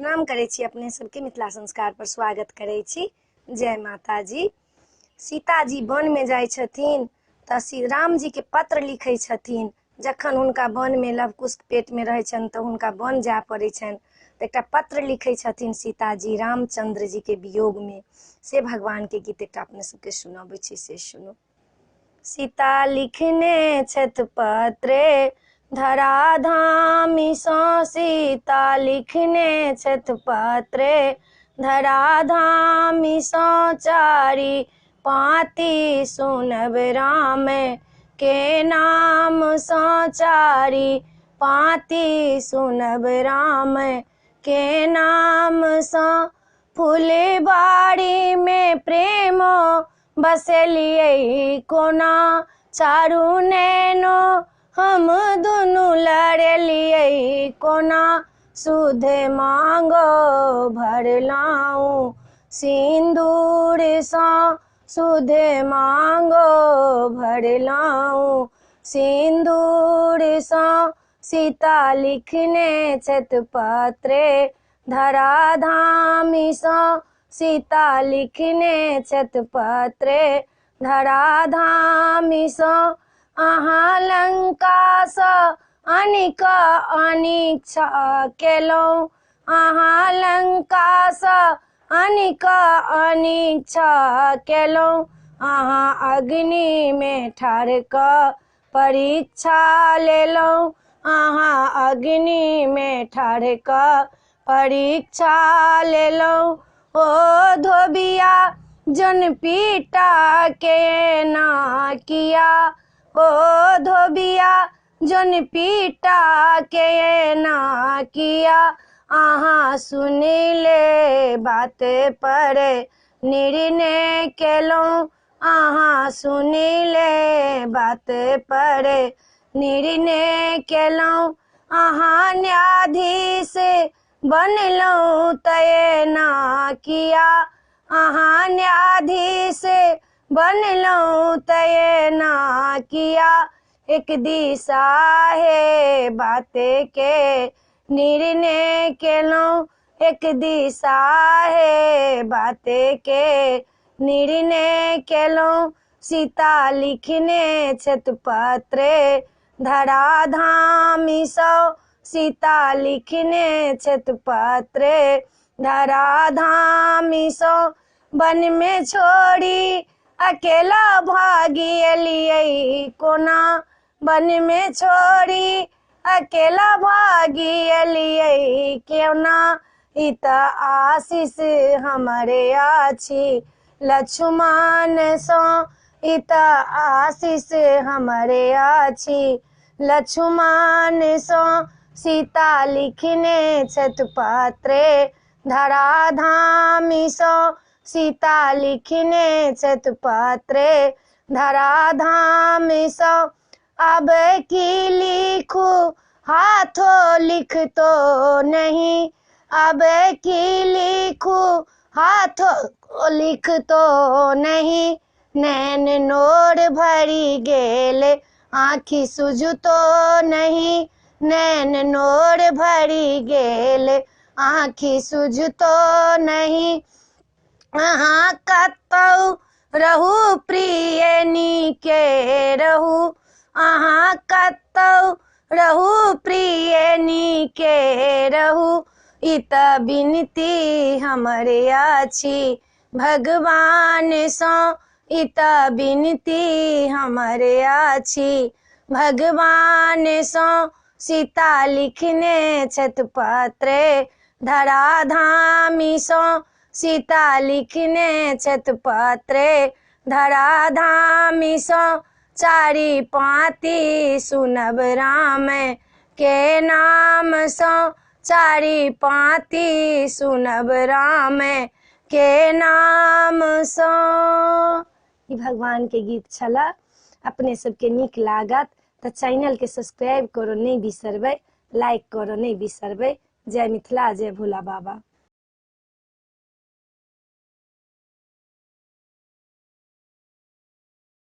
प्रणाम करै छी, अपने सबके मिथिला संस्कार पर स्वागत करै छी। जय माता जी। सीता जी वन में जाइ छथिन तऽ श्री राम जी के पत्र लिखै छथिन। जखन हुनका वन में लवकुश पेट में रहै छनि तऽ हुनका वन जाय पड़ै छनि, तऽ एकटा पत्र लिखै छथिन सीता जी रामचंद्र जी के वियोग में। से भगवान के गीत एकटा अपने सबके सुनाबै छी, से सुनो। सीता लिखने छथि पत्रे धराधामी सँ, सीता लिखने छथि पत्रे धराधामी सँ, चारि पाँति सुनब राम के नाम सँ, चारि पाँति सुनब राम के नाम सँ। फूलबाड़ी में प्रेम बसेलियै कोना, चारू नैनो हम दुनू लड़लियै कोना। सुध मांगो भरलाऊं सिंदूर सँ, सुध मांगो भरलाऊं सिंदूर सँ। सीता लिखने छथि पत्रे धराधामी सँ, सीता लिखने छथि पत्रे धराधामी सँ। अहाँ लंका सँ अनिक अनिच्छा केलहुँ, अहाँ लंका सँ अनिक अनिच्छा केलहुँ। अहाँ अग्नि में ठाढ़ कऽ परीक्षा लेलहुँ, अहाँ अग्नि में ठाढ़ कऽ परीक्षा लेलहुँ। ओ धोबिया जन पीटा के ना किया, ओ धोबिया जन पीटा के ना किया। अहाँ सुनिले बात पर निर्णय केलहुँ, अहाँ सुनिले बात पर निर्णय केलहुँ। अहाँ न्यायाधीश बनलहुँ तय ना किया, अहाँ न्यायाधीश बनलहुँ तय ना किया। एक दिशा है बाते के निर्णय केलहुँ, एक दिशा है बाते के निर्णय केलहुँ। सीता लिखने छथि पत्रे धराधामी सँ, सीता लिखने छथि पत्रे धराधामी सँ। वन में छोड़ी अकेला भागी एलियै कोना, वन में छोड़ी अकेला भागी एलियै कोना। ई तऽ आशीष हमरे अछि लक्ष्मण सँ, ई तऽ आशीष हमरे अछि लक्ष्मण सँ। सीता लिखने छथि पत्रे धराधामी सँ, सीता लिखने छथि पत्रे धराधामी सँ। अब की लिखूं हाथों लिख तो नहीं, अब की लिखूं हाथों लिख तो नहीं। नैन नोर भरी गेल आँखि सुझतो नहीं, नैन नोर भरी गेल आँखि सुझतो नहीं। अहाँ कतौ रहू प्रिय नीके रहू, अहाँ कतौ रहू प्रिय नीके रहू। ई तऽ विनती हमरे अछि भगवान सँ, ई तऽ विनती हमरे अछि भगवान सँ। सीता लिखने छथि पत्रे धराधामी सँ, सीता लिखने छथि पत्रे धराधामी सँ। चारि पाँति सुनब राम के नाम सँ, चारि पाँति सुनब राम के नाम सँ। ई भगवान के गीत छला। अपने सबके नीक लागत तऽ चैनल के सब्सक्राइब करो नहीं बिसरबै, लाइक करो नहीं बिसरबै। जय मिथिला, जय भोला बाबा।